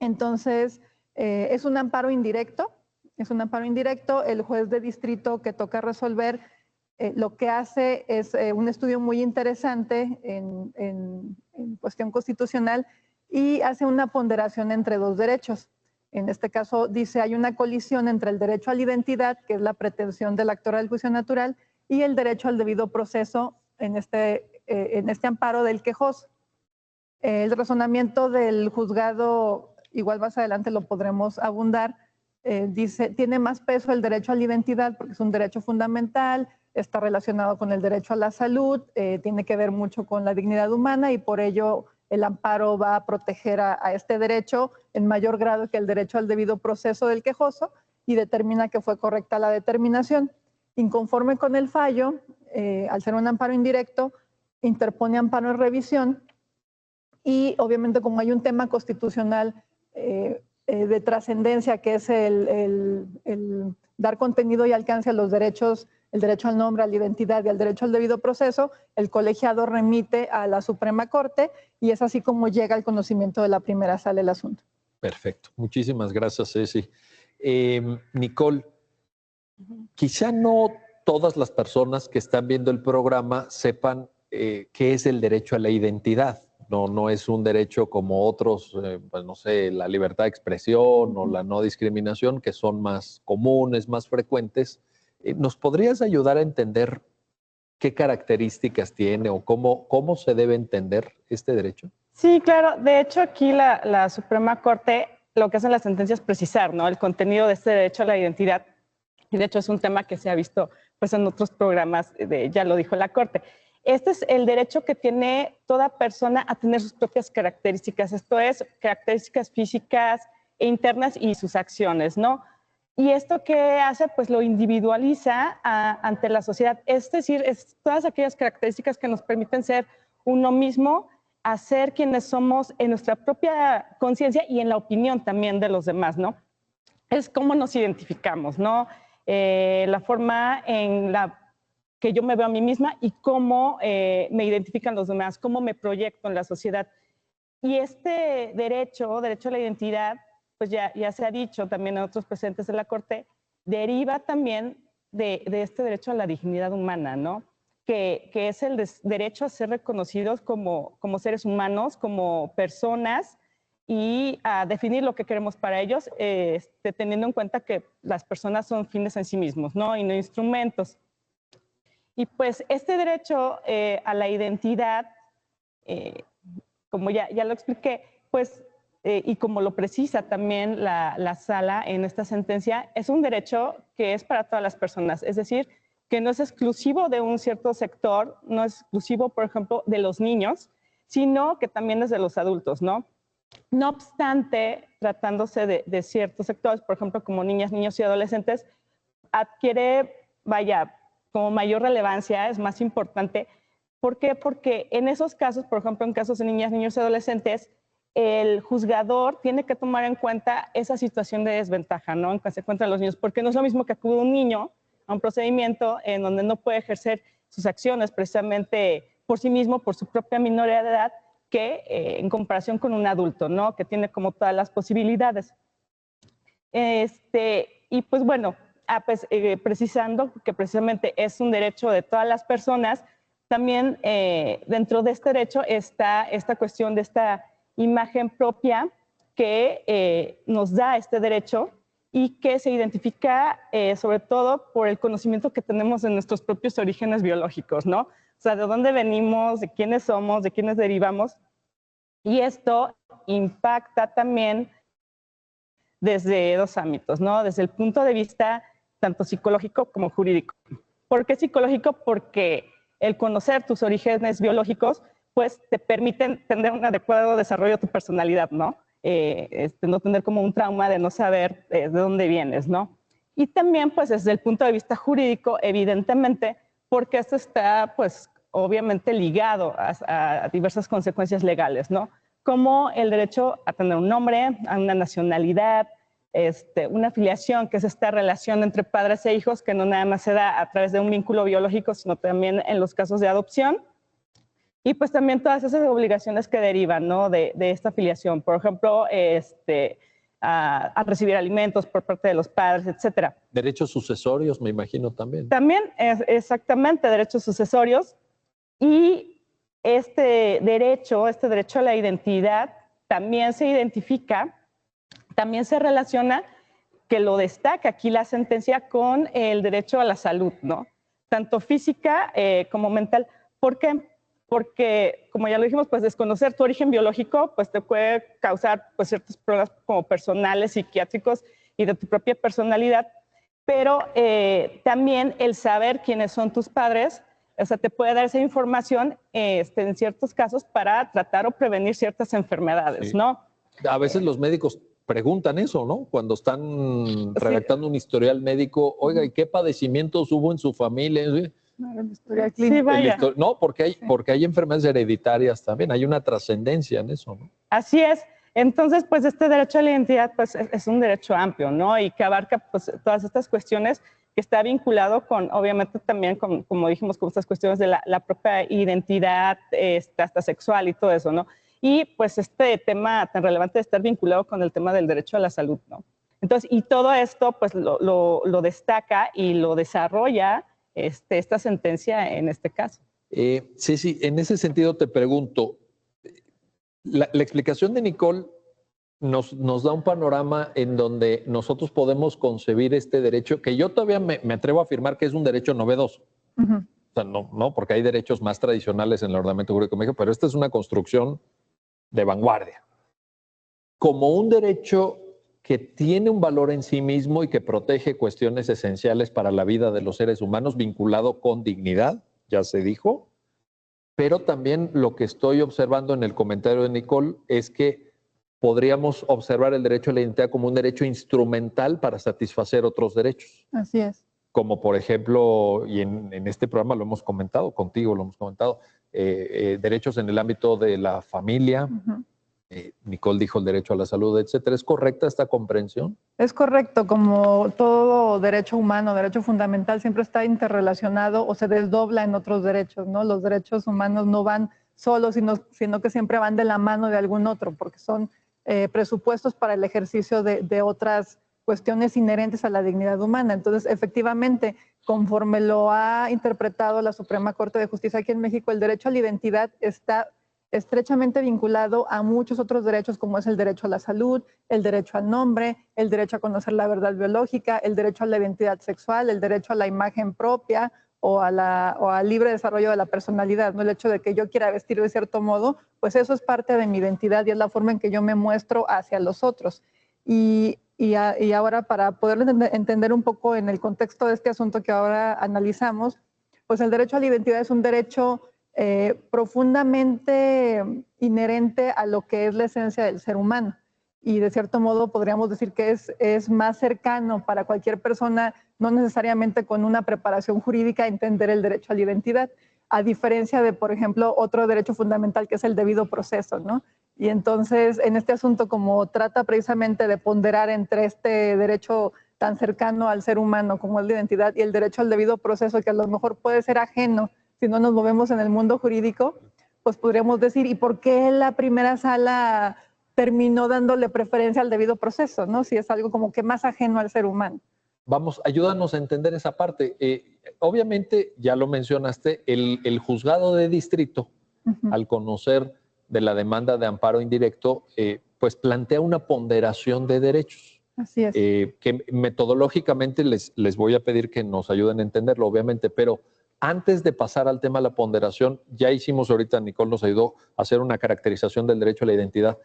Entonces, es un amparo indirecto. Es un amparo indirecto. El juez de distrito que toca resolver lo que hace es un estudio muy interesante en cuestión constitucional y hace una ponderación entre dos derechos. En este caso dice hay una colisión entre el derecho a la identidad, que es la pretensión del actor del juicio natural, y el derecho al debido proceso en este amparo del quejoso. El razonamiento del juzgado, igual más adelante lo podremos abundar, dice, tiene más peso el derecho a la identidad porque es un derecho fundamental, está relacionado con el derecho a la salud, tiene que ver mucho con la dignidad humana y por ello el amparo va a proteger a este derecho en mayor grado que el derecho al debido proceso del quejoso y determina que fue correcta la determinación. Inconforme con el fallo, al ser un amparo indirecto, interpone amparo en revisión y obviamente como hay un tema constitucional de trascendencia que es el dar contenido y alcance a los derechos, el derecho al nombre, a la identidad y al derecho al debido proceso, el colegiado remite a la Suprema Corte y es así como llega al conocimiento de la primera sala el asunto. Perfecto. Muchísimas gracias, Ceci. Nicole, quizá no todas las personas que están viendo el programa sepan qué es el derecho a la identidad. No es un derecho como otros, pues no sé, la libertad de expresión o la no discriminación, que son más comunes, más frecuentes. ¿Nos podrías ayudar a entender qué características tiene o cómo se debe entender este derecho? Sí, claro. De hecho, aquí la Suprema Corte lo que hacen las sentencias es precisar, ¿no?, el contenido de este derecho a la identidad. Y de hecho es un tema que se ha visto pues, en otros programas, ya lo dijo la Corte. Este es el derecho que tiene toda persona a tener sus propias características, esto es, características físicas e internas y sus acciones, ¿no? Y esto que hace, pues lo individualiza ante la sociedad, es decir, es todas aquellas características que nos permiten ser uno mismo, a ser quienes somos en nuestra propia conciencia y en la opinión también de los demás, ¿no? Es cómo nos identificamos, ¿no? La forma en la que yo me veo a mí misma y cómo me identifican los demás, cómo me proyecto en la sociedad. Y este derecho a la identidad, pues ya se ha dicho también en otros precedentes de la Corte, deriva también de este derecho a la dignidad humana, ¿no? Que es el derecho a ser reconocidos como seres humanos, como personas y a definir lo que queremos para ellos, teniendo en cuenta que las personas son fines en sí mismos, ¿no? Y no instrumentos. Y pues este derecho a la identidad, como ya lo expliqué, pues, y como lo precisa también la sala en esta sentencia, es un derecho que es para todas las personas, es decir, que no es exclusivo de un cierto sector, no es exclusivo, por ejemplo, de los niños, sino que también es de los adultos, ¿no? No obstante, tratándose de ciertos sectores, por ejemplo, como niñas, niños y adolescentes, adquiere, como mayor relevancia, es más importante. ¿Por qué? Porque en esos casos, por ejemplo, en casos de niñas, niños y adolescentes, el juzgador tiene que tomar en cuenta esa situación de desventaja, ¿no? En consecuencia de los niños, porque no es lo mismo que acude un niño a un procedimiento en donde no puede ejercer sus acciones precisamente por sí mismo, por su propia minoría de edad, que en comparación con un adulto, ¿no? Que tiene como todas las posibilidades. Y pues bueno, precisando que precisamente es un derecho de todas las personas, también dentro de este derecho está esta cuestión de esta imagen propia que nos da este derecho y que se identifica sobre todo por el conocimiento que tenemos de nuestros propios orígenes biológicos, ¿no? O sea, de dónde venimos, de quiénes somos, de quiénes derivamos. Y esto impacta también desde dos ámbitos, ¿no? Desde el punto de vista tanto psicológico como jurídico. ¿Por qué psicológico? Porque el conocer tus orígenes biológicos pues te permiten tener un adecuado desarrollo de tu personalidad, ¿no? No tener como un trauma de no saber de dónde vienes, ¿no? Y también, pues, desde el punto de vista jurídico, evidentemente, porque esto está, pues, obviamente ligado a diversas consecuencias legales, ¿no? Como el derecho a tener un nombre, a una nacionalidad, una afiliación, que es esta relación entre padres e hijos, que no nada más se da a través de un vínculo biológico, sino también en los casos de adopción. Y pues también todas esas obligaciones que derivan, ¿no? de esta afiliación. Por ejemplo, a recibir alimentos por parte de los padres, etcétera. Derechos sucesorios, me imagino también. También, exactamente, derechos sucesorios. Y este derecho a la identidad también se identifica, también se relaciona, que lo destaca aquí la sentencia, con el derecho a la salud, ¿no? Tanto física como mental. ¿Por qué? Porque, como ya lo dijimos, pues desconocer tu origen biológico pues te puede causar pues ciertos problemas como personales, psiquiátricos y de tu propia personalidad, pero también el saber quiénes son tus padres, o sea, te puede dar esa información en ciertos casos para tratar o prevenir ciertas enfermedades, Sí. ¿no? A veces los médicos preguntan eso, ¿no? Cuando están redactando un historial médico, oiga, ¿y qué padecimientos hubo en su familia? Claro, la historia Sí, clínica. vaya. No, porque hay enfermedades hereditarias también, hay una trascendencia en eso, ¿no? Así es. Entonces, pues este derecho a la identidad pues, es un derecho amplio, ¿no? Y que abarca pues, todas estas cuestiones, que está vinculado con, obviamente también, como dijimos, con estas cuestiones de la propia identidad, hasta sexual y todo eso, ¿no? Y pues este tema tan relevante de estar vinculado con el tema del derecho a la salud, ¿no? Entonces, y todo esto pues lo destaca y lo desarrolla esta sentencia en este caso. Sí, en ese sentido te pregunto, la explicación de Nicole nos da un panorama en donde nosotros podemos concebir este derecho, que yo todavía me atrevo a afirmar que es un derecho novedoso. Ujú. O sea, no, porque hay derechos más tradicionales en el ordenamiento jurídico de México, pero esta es una construcción de vanguardia. Como un derecho que tiene un valor en sí mismo y que protege cuestiones esenciales para la vida de los seres humanos, vinculado con dignidad, ya se dijo, pero también lo que estoy observando en el comentario de Nicole es que podríamos observar el derecho a la identidad como un derecho instrumental para satisfacer otros derechos, Así es. como por ejemplo, y en este programa lo hemos comentado, contigo lo hemos comentado, derechos en el ámbito de la familia. Ujú. Nicole dijo el derecho a la salud, etcétera. ¿Es correcta esta comprensión? Es correcto, como todo derecho humano, derecho fundamental, siempre está interrelacionado o se desdobla en otros derechos, ¿no? Los derechos humanos no van solos, sino que siempre van de la mano de algún otro, porque son presupuestos para el ejercicio de otras cuestiones inherentes a la dignidad humana. Entonces, efectivamente, conforme lo ha interpretado la Suprema Corte de Justicia aquí en México, el derecho a la identidad está estrechamente vinculado a muchos otros derechos, como es el derecho a la salud, el derecho al nombre, el derecho a conocer la verdad biológica, el derecho a la identidad sexual, el derecho a la imagen propia o al libre desarrollo de la personalidad, ¿no? El hecho de que yo quiera vestir de cierto modo, pues eso es parte de mi identidad y es la forma en que yo me muestro hacia los otros. Y ahora, para poder entender un poco en el contexto de este asunto que ahora analizamos, pues el derecho a la identidad es un derecho profundamente inherente a lo que es la esencia del ser humano. Y de cierto modo podríamos decir que es más cercano para cualquier persona, no necesariamente con una preparación jurídica, entender el derecho a la identidad, a diferencia de, por ejemplo, otro derecho fundamental que es el debido proceso, ¿no? Y entonces, en este asunto, como trata precisamente de ponderar entre este derecho tan cercano al ser humano como es la identidad y el derecho al debido proceso, que a lo mejor puede ser ajeno si no nos movemos en el mundo jurídico, pues podríamos decir, ¿y por qué la primera sala terminó dándole preferencia al debido proceso, ¿no? Si es algo como que más ajeno al ser humano. Vamos, ayúdanos a entender esa parte. Obviamente, ya lo mencionaste, el juzgado de distrito, al conocer de la demanda de amparo indirecto, pues plantea una ponderación de derechos. Así es. Que metodológicamente les voy a pedir que nos ayuden a entenderlo, obviamente, pero antes de pasar al tema de la ponderación, ya hicimos ahorita, Nicole nos ayudó a hacer una caracterización del derecho a la identidad.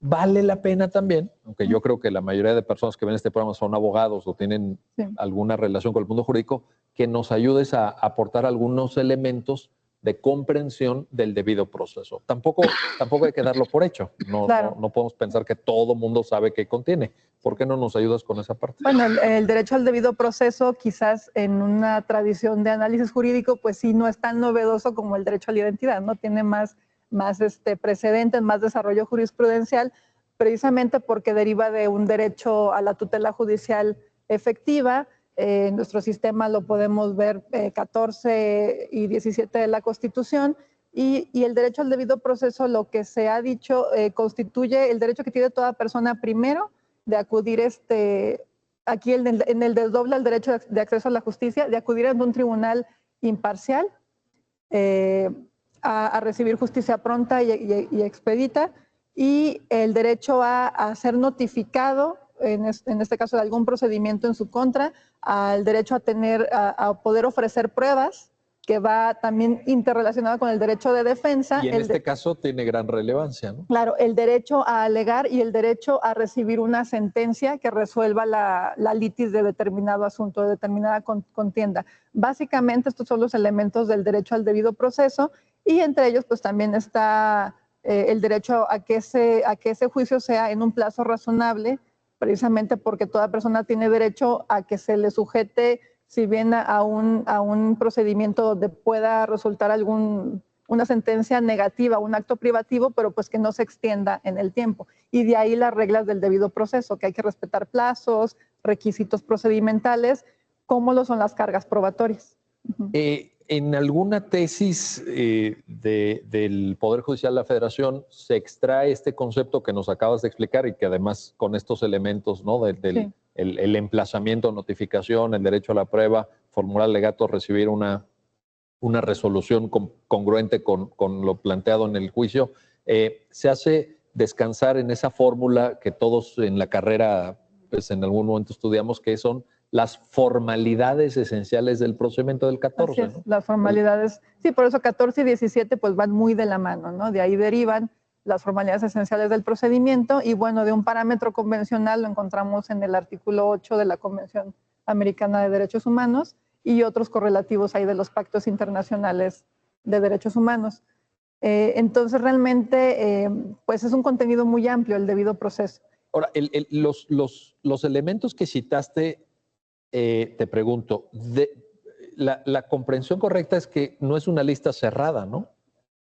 Vale la pena también, aunque yo creo que la mayoría de personas que ven este programa son abogados o tienen alguna relación con el mundo jurídico, que nos ayudes a aportar algunos elementos de comprensión del debido proceso. Tampoco hay que darlo por hecho. Claro. No podemos pensar que todo mundo sabe qué contiene. ¿Por qué no nos ayudas con esa parte? Bueno, el derecho al debido proceso, quizás en una tradición de análisis jurídico, pues sí, no es tan novedoso como el derecho a la identidad, ¿no? Tiene más precedentes, más desarrollo jurisprudencial, precisamente porque deriva de un derecho a la tutela judicial efectiva. En nuestro sistema lo podemos ver 14 y 17 de la Constitución, y el derecho al debido proceso, lo que se ha dicho, constituye el derecho que tiene toda persona primero de acudir, aquí en el desdobla el derecho de acceso a la justicia, de acudir ante un tribunal imparcial, a recibir justicia pronta y expedita, y el derecho a ser notificado, en este caso de algún procedimiento en su contra, al derecho a poder ofrecer pruebas, que va también interrelacionado con el derecho de defensa. Y en este caso tiene gran relevancia, ¿no? Claro, el derecho a alegar y el derecho a recibir una sentencia que resuelva la litis de determinado asunto, de determinada contienda. Básicamente estos son los elementos del derecho al debido proceso, y entre ellos pues también está el derecho a que ese juicio sea en un plazo razonable, precisamente porque toda persona tiene derecho a que se le sujete, si bien a un procedimiento donde pueda resultar una sentencia negativa, un acto privativo, pero pues que no se extienda en el tiempo. Y de ahí las reglas del debido proceso, que hay que respetar plazos, requisitos procedimentales, como lo son las cargas probatorias. En alguna tesis del Poder Judicial de la Federación se extrae este concepto que nos acabas de explicar y que además con estos elementos, ¿no? Sí. El emplazamiento, notificación, el derecho a la prueba, formular alegato, recibir una resolución congruente con lo planteado en el juicio, se hace descansar en esa fórmula que todos en la carrera pues en algún momento estudiamos, que son las formalidades esenciales del procedimiento del 14. Así es, ¿no? las formalidades, sí, por eso 14 y 17 pues van muy de la mano, ¿no? De ahí derivan las formalidades esenciales del procedimiento, y bueno, de un parámetro convencional lo encontramos en el artículo 8 de la Convención Americana de Derechos Humanos y otros correlativos ahí de los pactos internacionales de derechos humanos. Entonces realmente pues es un contenido muy amplio el debido proceso. Ahora, los elementos que citaste, te pregunto, la comprensión correcta es que no es una lista cerrada, ¿no?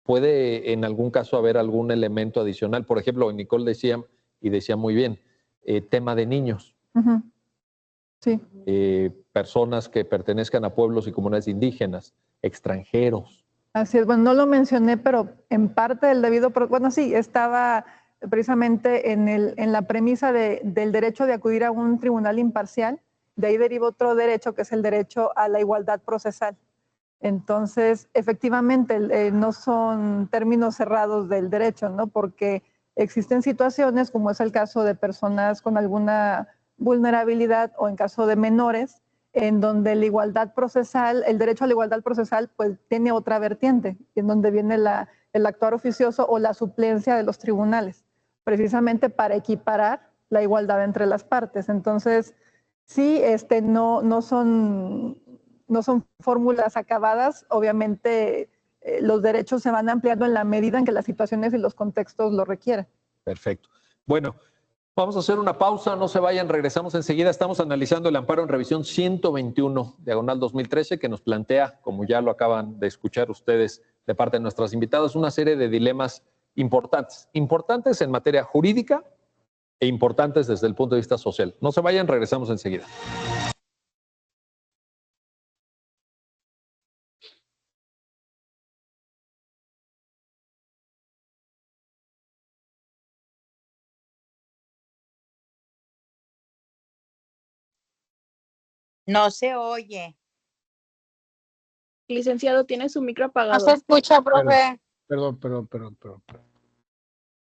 Puede en algún caso haber algún elemento adicional. Por ejemplo, Nicole decía, y decía muy bien, tema de niños. Uh-huh. Sí. Personas que pertenezcan a pueblos y comunidades indígenas, extranjeros. Así es, bueno, no lo mencioné, pero en parte del debido, bueno, sí, estaba precisamente en la premisa del derecho de acudir a un tribunal imparcial. De ahí deriva otro derecho, que es el derecho a la igualdad procesal. Entonces, efectivamente, no son términos cerrados del derecho, ¿no? Porque existen situaciones, como es el caso de personas con alguna vulnerabilidad o en caso de menores, en donde la igualdad procesal, el derecho a la igualdad procesal, pues tiene otra vertiente, en donde viene el actuar oficioso o la suplencia de los tribunales, precisamente para equiparar la igualdad entre las partes. Entonces, sí, no son fórmulas acabadas. Obviamente los derechos se van ampliando en la medida en que las situaciones y los contextos lo requieren. Perfecto. Bueno, vamos a hacer una pausa, no se vayan, regresamos enseguida. Estamos analizando el amparo en revisión 121, diagonal 2013, que nos plantea, como ya lo acaban de escuchar ustedes de parte de nuestras invitadas, una serie de dilemas importantes en materia jurídica e importantes desde el punto de vista social. No se vayan, regresamos enseguida. No se oye. Licenciado, tiene su micro No apagado. se escucha, profe. Perdón.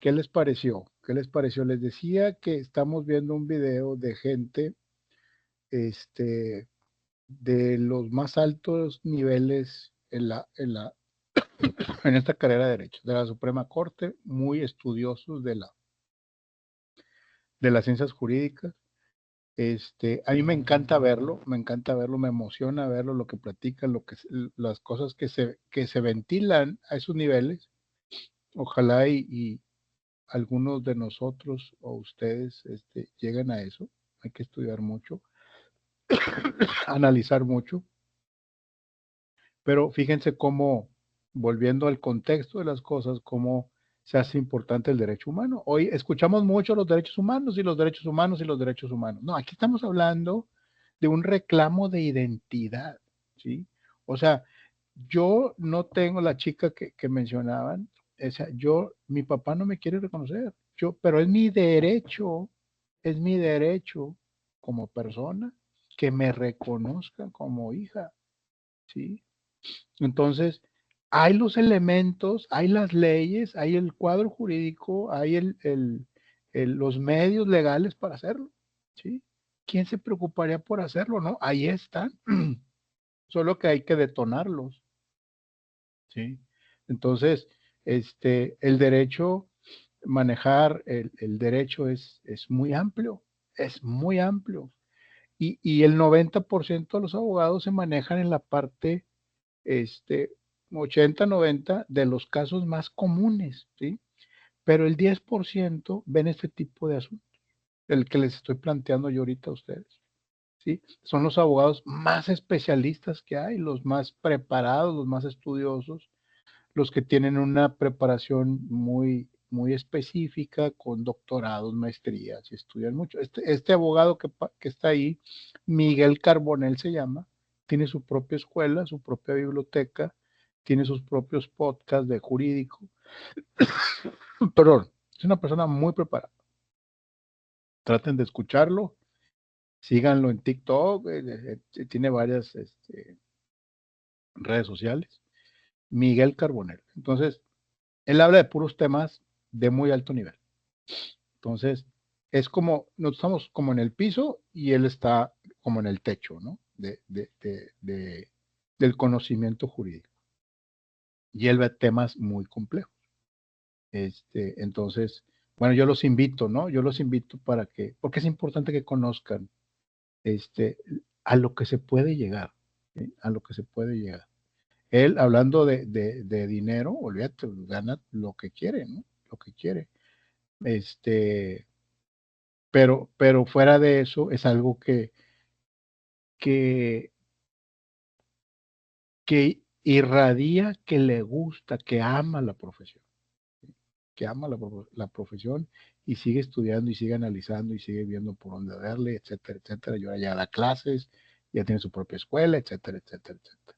¿Qué les pareció? Les decía que estamos viendo un video de gente de los más altos niveles en esta carrera de Derecho, de la Suprema Corte, muy estudiosos de las ciencias jurídicas, A mí me encanta verlo, me emociona verlo, lo que platican, las cosas que se ventilan a esos niveles. Ojalá y algunos de nosotros o ustedes lleguen a eso. Hay que estudiar mucho, analizar mucho. Pero fíjense cómo, volviendo al contexto de las cosas, cómo se hace importante el derecho humano. Hoy escuchamos mucho los derechos humanos y los derechos humanos y los derechos humanos. No, aquí estamos hablando de un reclamo de identidad, ¿sí? O sea, yo no tengo la chica que mencionaban, o sea, mi papá no me quiere reconocer, pero es mi derecho como persona que me reconozca como hija, ¿sí? Entonces, hay los elementos, hay las leyes, hay el cuadro jurídico, hay los medios legales para hacerlo, ¿sí? ¿Quién se preocuparía por hacerlo, no? Ahí están, solo que hay que detonarlos, ¿sí? Entonces, el derecho, manejar el derecho es muy amplio, es muy amplio. Y el 90% de los abogados se manejan en la parte 80-90 de los casos más comunes, ¿sí? Pero el 10% ven este tipo de asuntos, el que les estoy planteando yo ahorita a ustedes, ¿sí? Son los abogados más especialistas que hay, los más preparados, los más estudiosos, los que tienen una preparación muy, muy específica, con doctorados, maestrías, y estudian mucho. Este abogado que está ahí, Miguel Carbonell se llama, tiene su propia escuela, su propia biblioteca, tiene sus propios podcasts de jurídico. Perdón, es una persona muy preparada. Traten de escucharlo, síganlo en TikTok, tiene varias redes sociales. Miguel Carbonell. Entonces, él habla de puros temas de muy alto nivel. Entonces, es como, nosotros estamos como en el piso y él está como en el techo, ¿no? Del conocimiento jurídico. Y él ve temas muy complejos. Entonces, bueno, yo los invito, ¿no? Yo los invito porque es importante que conozcan a lo que se puede llegar, ¿sí? A lo que se puede llegar. Él, hablando de dinero, olvídate, gana lo que quiere, ¿no? Lo que quiere. Pero fuera de eso, es algo que, que irradia, que le gusta, que ama la profesión, ¿sí? Que ama la profesión y sigue estudiando y sigue analizando y sigue viendo por dónde darle, etcétera, etcétera. Y ahora ya da clases, ya tiene su propia escuela, etcétera, etcétera, etcétera.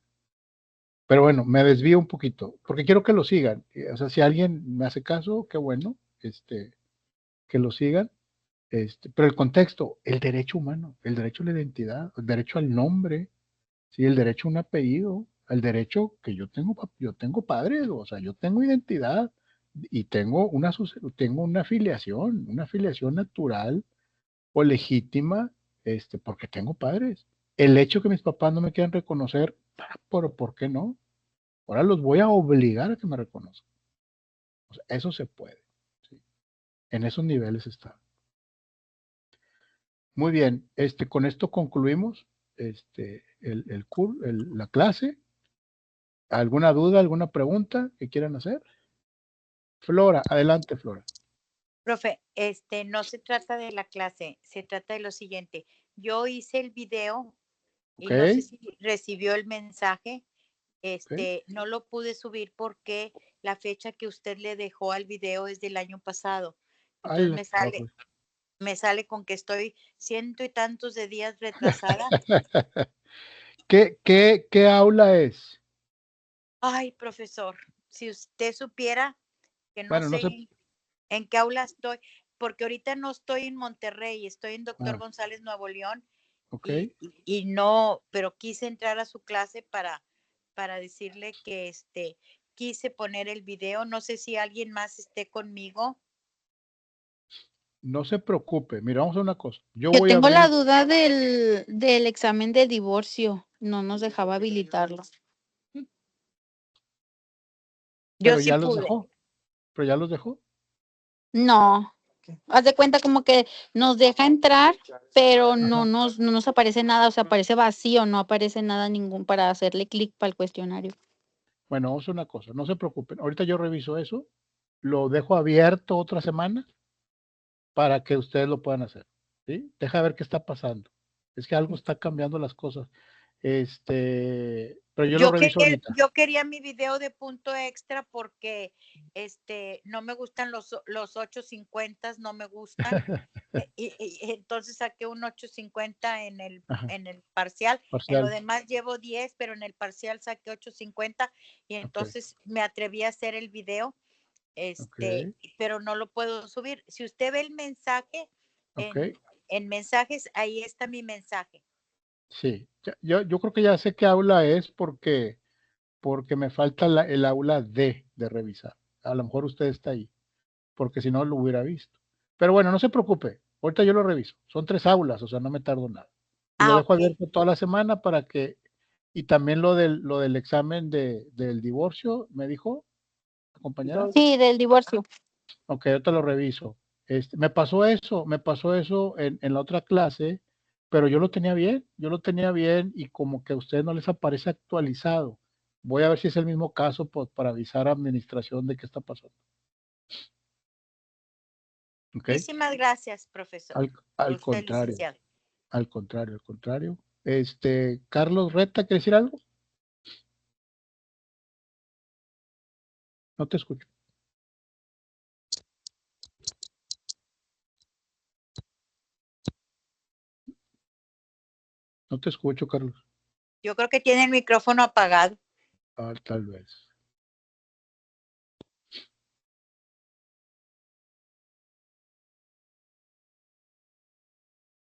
Pero bueno, me desvío un poquito, porque quiero que lo sigan. O sea, si alguien me hace caso, qué bueno, que lo sigan. Pero el contexto, el derecho humano, el derecho a la identidad, el derecho al nombre, ¿sí? El derecho a un apellido, el derecho que yo tengo padres, o sea, yo tengo identidad y tengo una afiliación natural o legítima, porque tengo padres. El hecho que mis papás no me quieran reconocer, pero ¿por qué no? Ahora los voy a obligar a que me reconozcan. O sea, eso se puede, ¿sí? En esos niveles está. Muy bien, con esto concluimos la clase. ¿Alguna duda, alguna pregunta que quieran hacer? Flora, adelante, Flora. Profe, no se trata de la clase, se trata de lo siguiente. Yo hice el video y no sé Ok, si recibió el mensaje. ok. No lo pude subir porque la fecha que usted le dejó al video es del año pasado. Entonces Ala, torre. me sale con que estoy 100 y tantos de días retrasada. ¿Qué aula es? Ay, profesor, si usted supiera que no Bueno, no sé. sé en qué aula estoy, porque ahorita no estoy en Monterrey, estoy en Doctor Ah, González, Nuevo León, ok. y no, pero quise entrar a su clase para decirle que quise poner el video, no sé si alguien más esté conmigo. No se preocupe. Mira, vamos a hacer una cosa. Yo Yo voy a tengo la abrir, duda del examen de divorcio. No nos dejaba habilitarlo. Yo pero sí ya los pude. dejó. Pero ya los dejó. No, Haz de cuenta como que nos deja entrar, pero no nos aparece nada, o sea, aparece vacío, no aparece nada ningún para hacerle clic para el cuestionario. Bueno, vamos a hacer una cosa, no se preocupen. Ahorita yo reviso eso, lo dejo abierto otra semana para que ustedes lo puedan hacer. ¿Sí? Deja ver qué está pasando. Es que algo está cambiando las cosas. Pero yo lo reviso ahorita. Yo quería mi video de punto extra porque no me gustan los 850, no me gustan. y entonces saqué un 850 en el parcial. En lo demás llevo 10, pero en el parcial saqué 850 y entonces me atreví a hacer el video, pero no lo puedo subir. Si usted ve el mensaje en mensajes, ahí está mi mensaje. Sí, yo creo que ya sé qué aula es porque me falta el aula de revisar. A lo mejor usted está ahí, porque si no lo hubiera visto. Pero bueno, no se preocupe, ahorita yo lo reviso. Son 3 aulas, o sea, no me tardo nada. Y lo dejo abierto toda la semana para que, y también lo del examen del divorcio, ¿me dijo, compañera? Sí, del divorcio. Ok, ahorita lo reviso. Me pasó eso en la otra clase, pero yo lo tenía bien y como que a ustedes no les aparece actualizado. Voy a ver si es el mismo caso para avisar a administración de qué está pasando. Okay. Muchísimas gracias, profesor. Al contrario. Carlos Reta, ¿quiere decir algo? No te escucho. No te escucho, Carlos. Yo creo que tiene el micrófono apagado. Tal vez.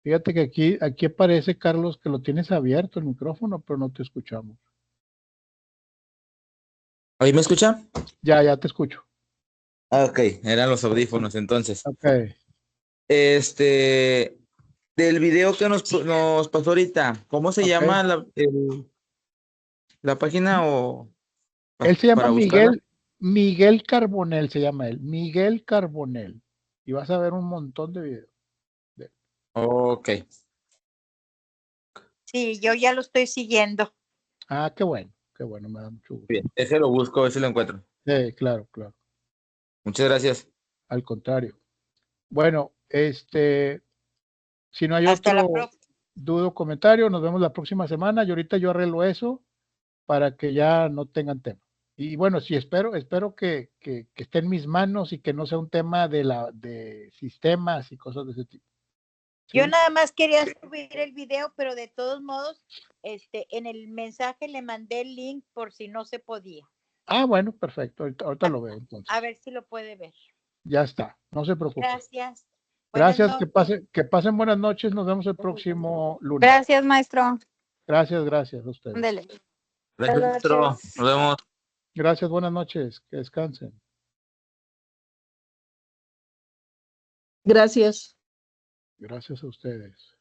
Fíjate que aquí aparece, Carlos, que lo tienes abierto el micrófono, pero no te escuchamos. ¿Ahí me escucha? Ya te escucho. Ah, ok, eran los audífonos entonces. Ok. Del video que nos pasó ahorita, ¿cómo se llama la página o Él se llama para buscarla? Miguel Carbonell, se llama él. Miguel Carbonell. Y vas a ver un montón de videos. Ok. Sí, yo ya lo estoy siguiendo. Ah, qué bueno, me da mucho gusto. Bien, ese lo busco, a ver si lo encuentro. Sí, claro. Muchas gracias. Al contrario. Bueno, si no hay Hasta la otro próxima. duda o comentario, nos vemos la próxima semana. Y ahorita yo arreglo eso para que ya no tengan tema. Y bueno, sí, espero que esté en mis manos y que no sea un tema de sistemas y cosas de ese tipo. ¿Sí? Yo nada más quería subir el video, pero de todos modos, en el mensaje le mandé el link por si no se podía. Ah, bueno, perfecto. Ahorita lo veo entonces. A ver si lo puede ver. Ya está, no se preocupe. Gracias. Gracias, que pasen buenas noches. Nos vemos el próximo lunes. Gracias, maestro. Gracias a ustedes. Ándele. Gracias, maestro. Nos vemos. Gracias, buenas noches. Que descansen. Gracias. Gracias a ustedes.